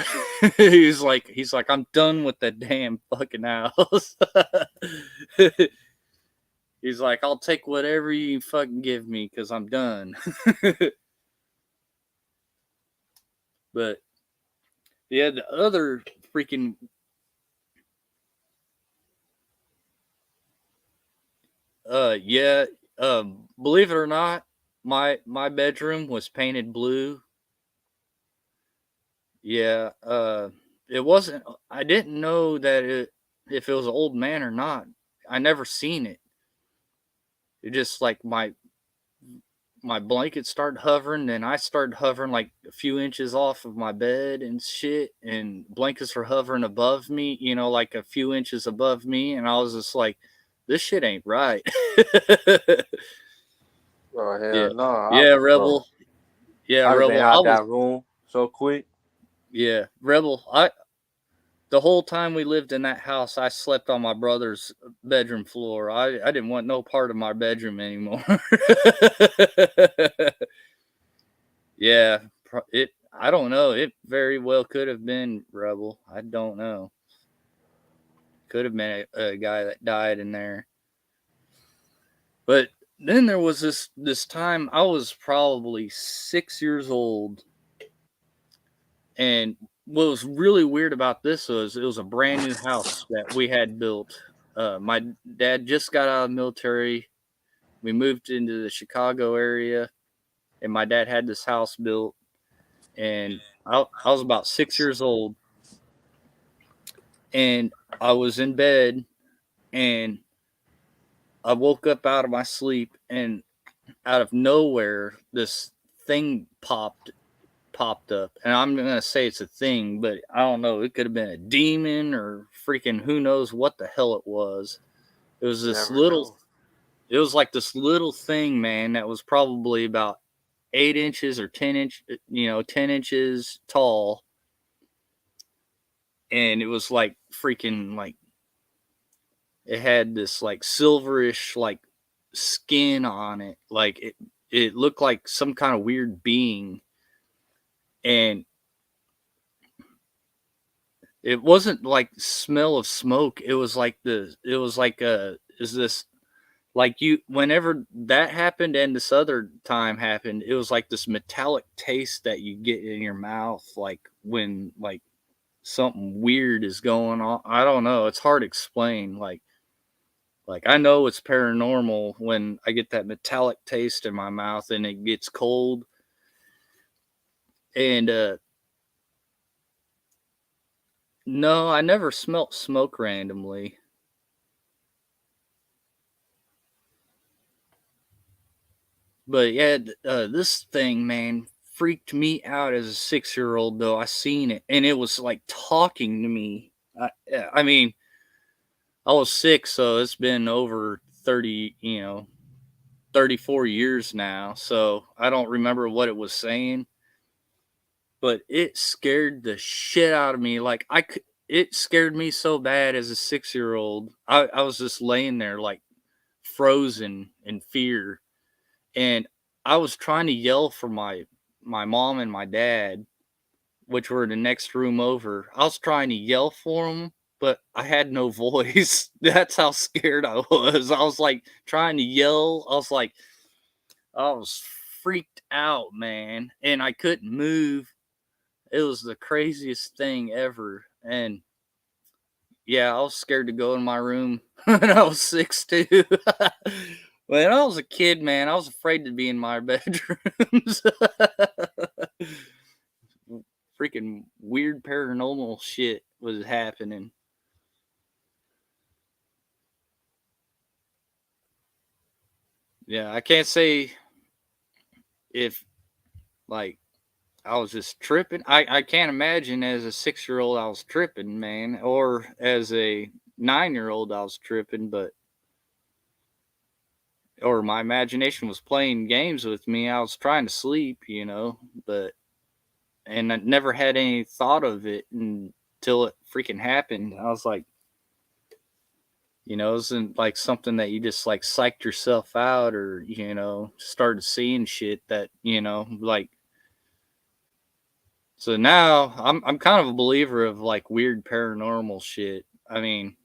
he's like, I'm done with that damn fucking house. He's like, I'll take whatever you fucking give me because I'm done. But yeah, the other freaking yeah, believe it or not, my bedroom was painted blue. Yeah, it wasn't. I didn't know that if it was an old man or not. I never seen it. It just like my blanket started hovering, then I started hovering like a few inches off of my bed and shit, and blankets were hovering above me, like a few inches above me, and I was just like, this shit ain't right. Oh Yeah, hell no, yeah, bro. rebel. Yeah, I'd have been rebel. I out was. that room so quick. Yeah, rebel. I The whole time we lived in that house, I slept on my brother's bedroom floor. I didn't want no part of my bedroom anymore. Yeah, it. I don't know. It very well could have been Rebel. I don't know. Could have been a guy that died in there. But then there was this time I was probably 6 years old, and what was really weird about this was it was a brand new house that we had built. My dad just got out of the military. We moved into the Chicago area, and my dad had this house built, and I was about 6 years old, and I was in bed, and I woke up out of my sleep, and out of nowhere, this thing popped up, and I'm gonna say it's a thing, but I don't know. It could have been a demon or freaking who knows what the hell it was. It was You this never little. know. It was like this little thing, man, that was probably about 8 inches or 10 inch, 10 inches tall, and it was like freaking like it had this like silverish like skin on it, like it looked like some kind of weird being, and it wasn't like smell of smoke. It was like it was like is this like you whenever that happened and this other time happened, it was like this metallic taste that you get in your mouth, like when like something weird is going on. I don't know. It's hard to explain. Like I know it's paranormal when I get that metallic taste in my mouth and it gets cold. And no, I never smelt smoke randomly. But yeah, this thing, man, freaked me out as a 6 year old. Though I seen it, and it was like talking to me. I mean, I was 6, so it's been over 30, 34 years now. So I don't remember what it was saying, but it scared the shit out of me. Like I could, it scared me so bad as a 6 year old. I was just laying there like frozen in fear, and I was trying to yell for my mom and my dad, which were in the next room over. I was trying to yell for them, but I had no voice. That's how scared I was. I was like trying to yell. I was freaked out, man, and I couldn't move. It was the craziest thing ever. And yeah, I was scared to go in my room when I was 6 too. When I was a kid, man, I was afraid to be in my bedrooms. Freaking weird paranormal shit was happening. Yeah, I can't say if like I was just tripping. I can't imagine as a 6 year old I was tripping, man, or as a 9 year old I was tripping, but or my imagination was playing games with me. I was trying to sleep, but and I never had any thought of it until it freaking happened. I was like, it isn't like something that you just like psyched yourself out or, started seeing shit that, like so now I'm kind of a believer of like weird paranormal shit. I mean,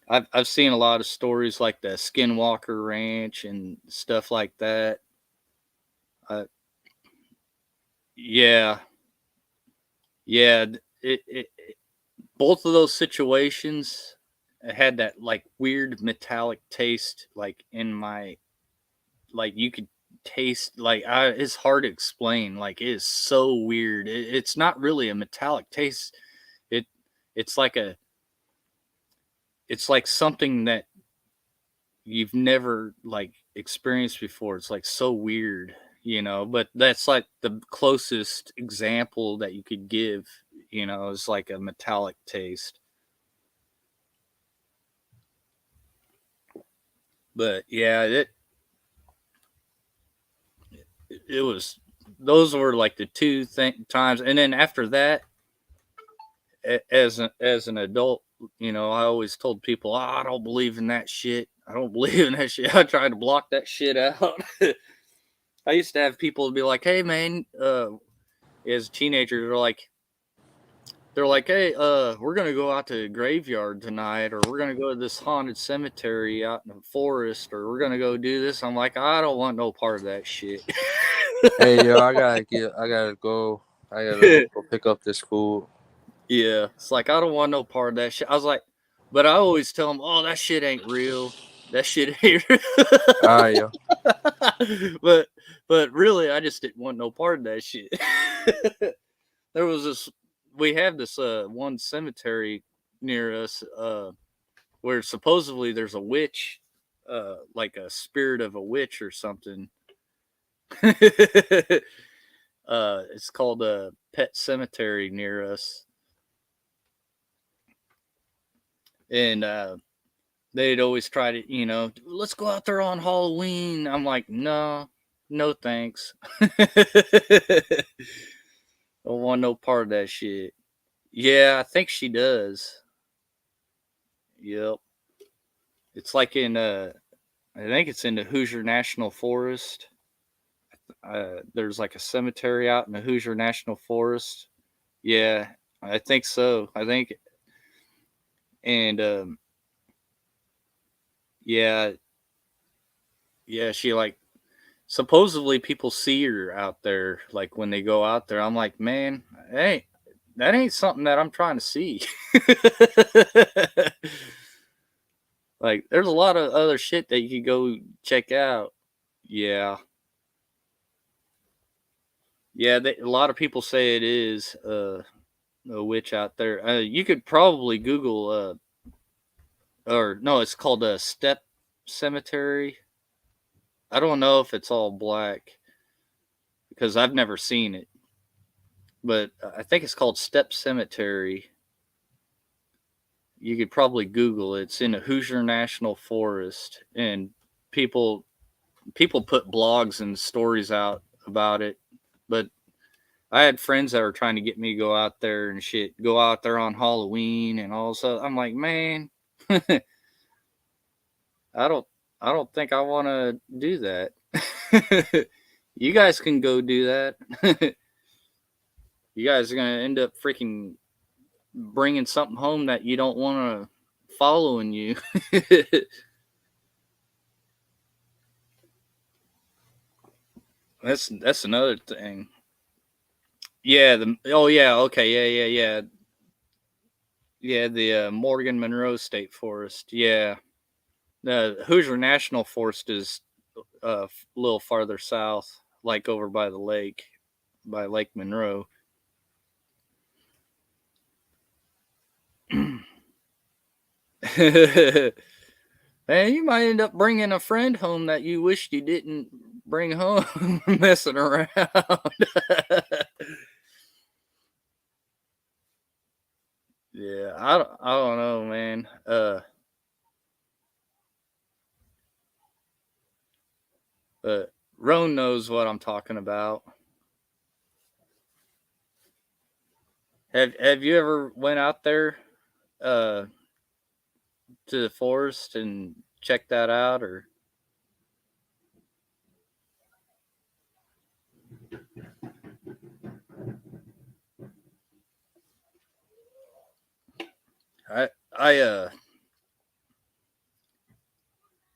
I've seen a lot of stories like the Skinwalker Ranch and stuff like that. Uh, yeah, yeah. Both of those situations had that like weird metallic taste, like in my like you could taste like it's hard to explain. Like it is so weird. It's not really a metallic taste. It it's like a it's like something that you've never like experienced before. It's like so weird, but that's like the closest example that you could give, is like a metallic taste. But yeah, it was those were like the two times, and then after that, as an adult, I always told people, oh, I don't believe in that shit. I don't believe in that shit. I tried to block that shit out. I used to have people be like, "Hey, man," as teenagers, they're like, "Hey, we're gonna go out to the graveyard tonight, or we're gonna go to this haunted cemetery out in the forest, or we're gonna go do this." I'm like, I don't want no part of that shit. Hey yo, I gotta go. I gotta go pick up this food. Yeah, it's like I don't want no part of that shit. I was like, but I always tell them, "Oh, that shit ain't real. That shit ain't real." Alright, yo. but but really, I just didn't want no part of that shit. There was this. We have this one cemetery near us where supposedly there's a witch, like a spirit of a witch or something. It's called a Pet Cemetery near us, and they'd always try to, let's go out there on Halloween. I'm like, no, no thanks. Don't want no part of that shit. Yeah, I think she does. Yep. It's like in I think it's in the Hoosier National Forest. There's like a cemetery out in the Hoosier National Forest. Yeah, I think so. I think, and yeah, yeah, she like supposedly people see her out there like when they go out there. I'm like, man, hey, that ain't something that I'm trying to see. Like, there's a lot of other shit that you could go check out. Yeah, yeah. A lot of people say it is a witch out there. You could probably Google or no, it's called a Step Cemetery. I don't know if it's all black because I've never seen it, but I think it's called Step Cemetery. You could probably Google it. It's in the Hoosier National Forest, and people people put blogs and stories out about it. But I had friends that were trying to get me to go out there and shit, go out there on Halloween and all so. I'm like, man, I don't, I don't think I want to do that. You guys can go do that. You guys are gonna end up freaking bringing something home that you don't want to following you. That's another thing. Yeah. Yeah. Okay. Yeah. The Morgan Monroe State Forest. Yeah. The Hoosier National Forest is a little farther south, like over by the lake, by Lake Monroe. Man, you might end up bringing a friend home that you wished you didn't bring home, messing around. Yeah, I don't know, man. But Roan knows what I'm talking about. Have you ever went out there uh to the forest and checked that out, or I I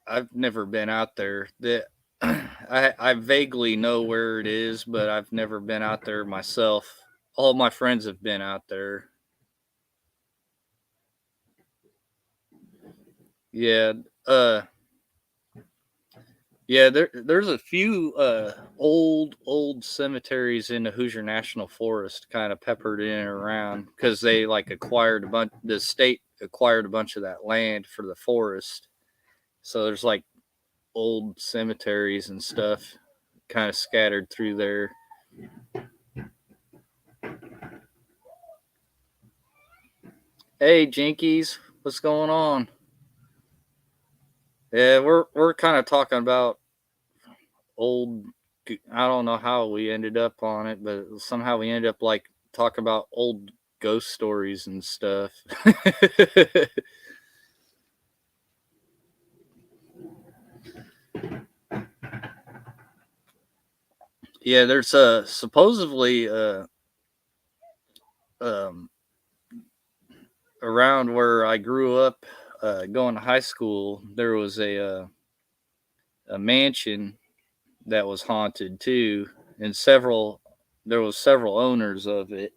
I've never been out there. The I vaguely know where it is, but I've never been out there myself. All my friends have been out there. Yeah, uh, yeah. There's a few old cemeteries in the Hoosier National Forest, kind of peppered in and around because they like acquired a bunch. The state acquired a bunch of that land for the forest, so there's like old cemeteries and stuff kind of scattered through there. Hey, Jinkies, what's going on? Yeah, we're kind of talking about old. I don't know how we ended up on it, but somehow we ended up like talking about old ghost stories and stuff. Yeah, there's supposedly um around where I grew up, going to high school, there was a mansion that was haunted too, and several there was several owners of it.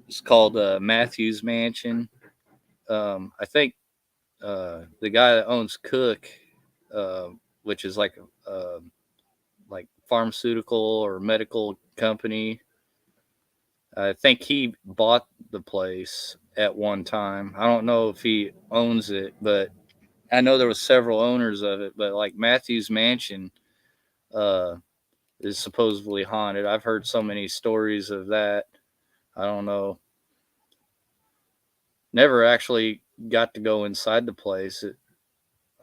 It's called Matthews Mansion. I think the guy that owns Cook, uh, which is like pharmaceutical or medical company. I think he bought the place at one time. I don't know if he owns it, but I know there was several owners of it. But like Matthews Mansion uh, is supposedly haunted. I've heard so many stories of that. I don't know. Never actually got to go inside the place.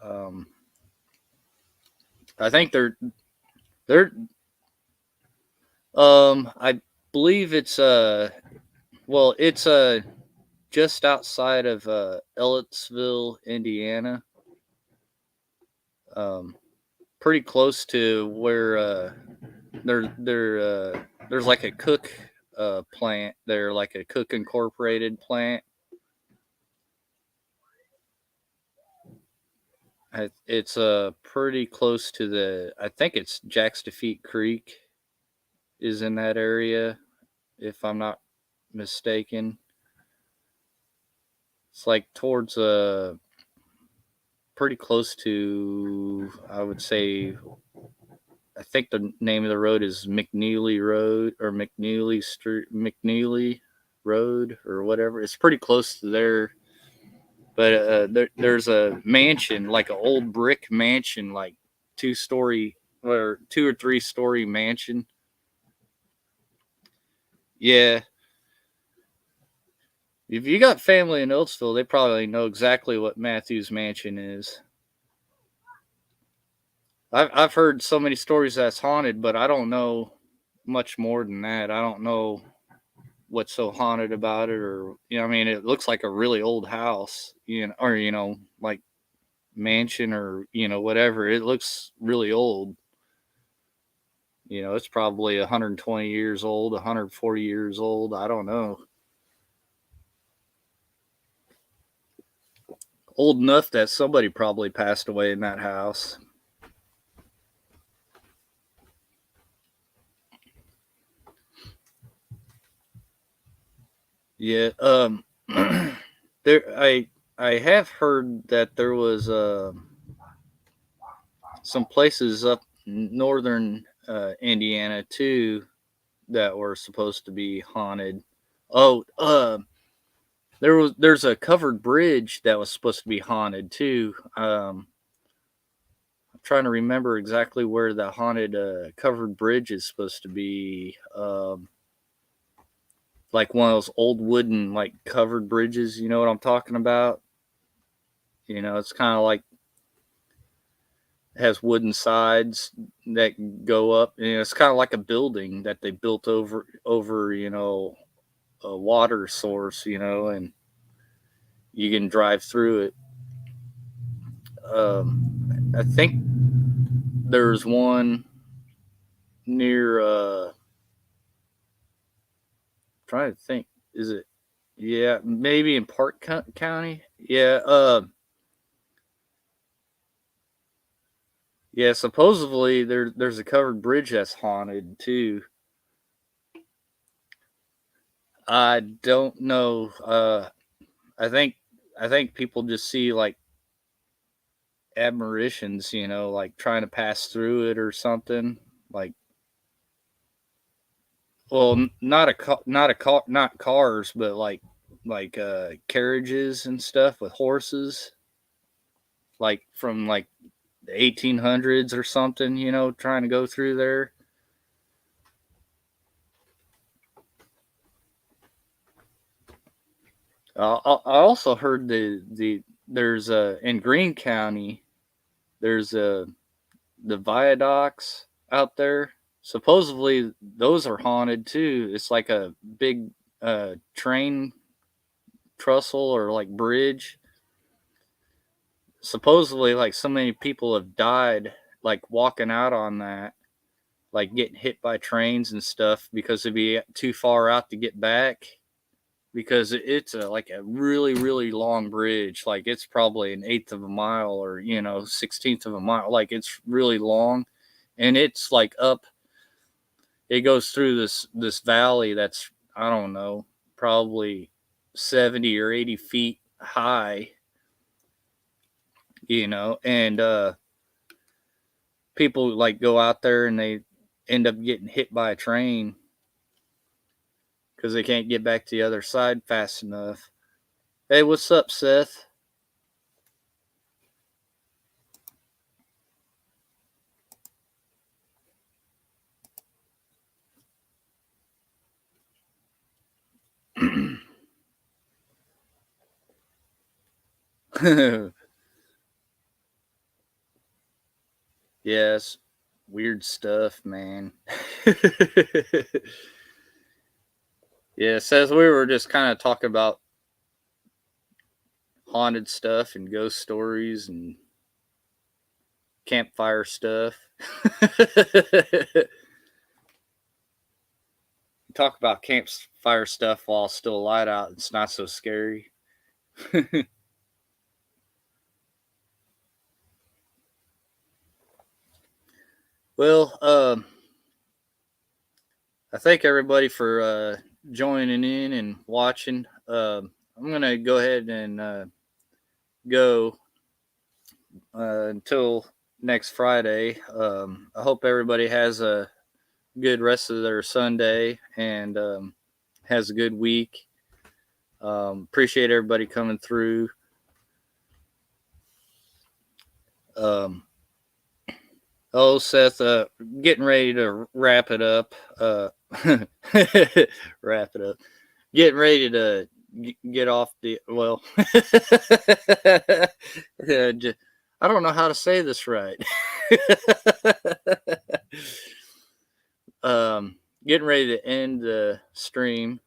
Um, I think they're I believe it's well it's just outside of Ellettsville, Indiana. Um, Pretty close to where there's like a Cook plant there, like a Cook Incorporated plant. It's pretty close to the. I think it's Jack's Defeat Creek is in that area, if I'm not mistaken. It's like towards pretty close to, I would say, I think the name of the road is McNeely Road or McNeely Street, McNeely Road or whatever. It's pretty close to there. But there's a mansion, like an old brick mansion, like 2 story or 2 or 3 story mansion. Yeah, if you got family in Oatsville, they probably know exactly what Matthews Mansion is. I've heard so many stories that's haunted, but I don't know much more than that. I don't know what's so haunted about it, or I mean, it looks like a really old house, or like mansion, or whatever. It looks really old. It's probably 120 years old, 140 years old. I don't know. Old enough that somebody probably passed away in that house. Yeah. There, I have heard that there was some places up northern Indiana too that were supposed to be haunted. Oh, there's a covered bridge that was supposed to be haunted too. I'm trying to remember exactly where the haunted covered bridge is supposed to be. Like one of those old wooden like covered bridges. You know what I'm talking about? It's kind of like has wooden sides that go up. It's kind of like a building that they built over a water source. And you can drive through it. I think there's one near. Trying to think, is it? Yeah, maybe in Park County. Yeah. Yeah. Supposedly there's a covered bridge that's haunted too. I don't know. I think I think people just see like admirations, like trying to pass through it or something. Like, well, not cars, but like carriages and stuff with horses, like from like the 1800s or something. Trying to go through there. I also heard there's in Greene County there's the viaducts out there. Supposedly those are haunted too. It's like a big train trestle or like bridge. Supposedly, like so many people have died like walking out on that. like getting hit by trains and stuff because it'd be too far out to get back because it's like a really really long bridge. Like it's probably an eighth of a mile or 16th of a mile. Like it's really long, and it's like up. It goes through this valley that's, I don't know, probably 70 or 80 feet high. And people like go out there and they end up getting hit by a train because they can't get back to the other side fast enough. Hey, what's up, Seth? Yes, weird stuff, man. Yeah, Seth, we were just kind of talking about haunted stuff and ghost stories and campfire stuff. Talk about campfire stuff while it's still light out. It's not so scary. Well, I thank everybody for joining in and watching. I'm gonna go ahead and go until next Friday. I hope everybody has a good rest of their Sunday and has a good week. Appreciate everybody coming through. Um, oh, Seth, getting ready to wrap it up. Wrap it up. Getting ready to get off the well. I don't know how to say this right. Getting ready to end the stream.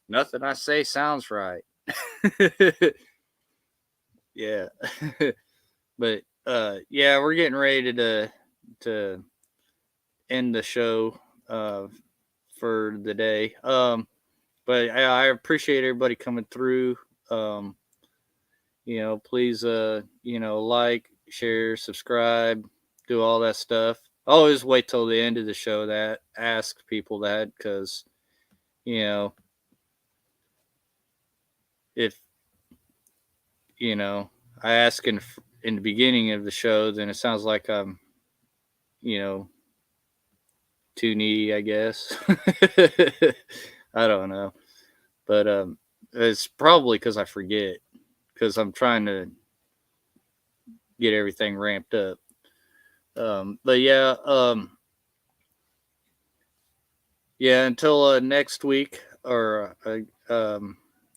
Nothing I say sounds right. Yeah. But yeah, we're getting ready to end the show for the day. But I appreciate everybody coming through. Um, please like, share, subscribe, do all that stuff. I always wait till the end of the show that ask people that because you know if I ask in the beginning of the show, then it sounds like I'm you know too needy, I guess. I don't know, but it's probably because I forget because I'm trying to get everything ramped up. But yeah, yeah. Until next week or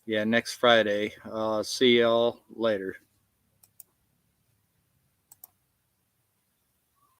yeah, next Friday. See y'all later.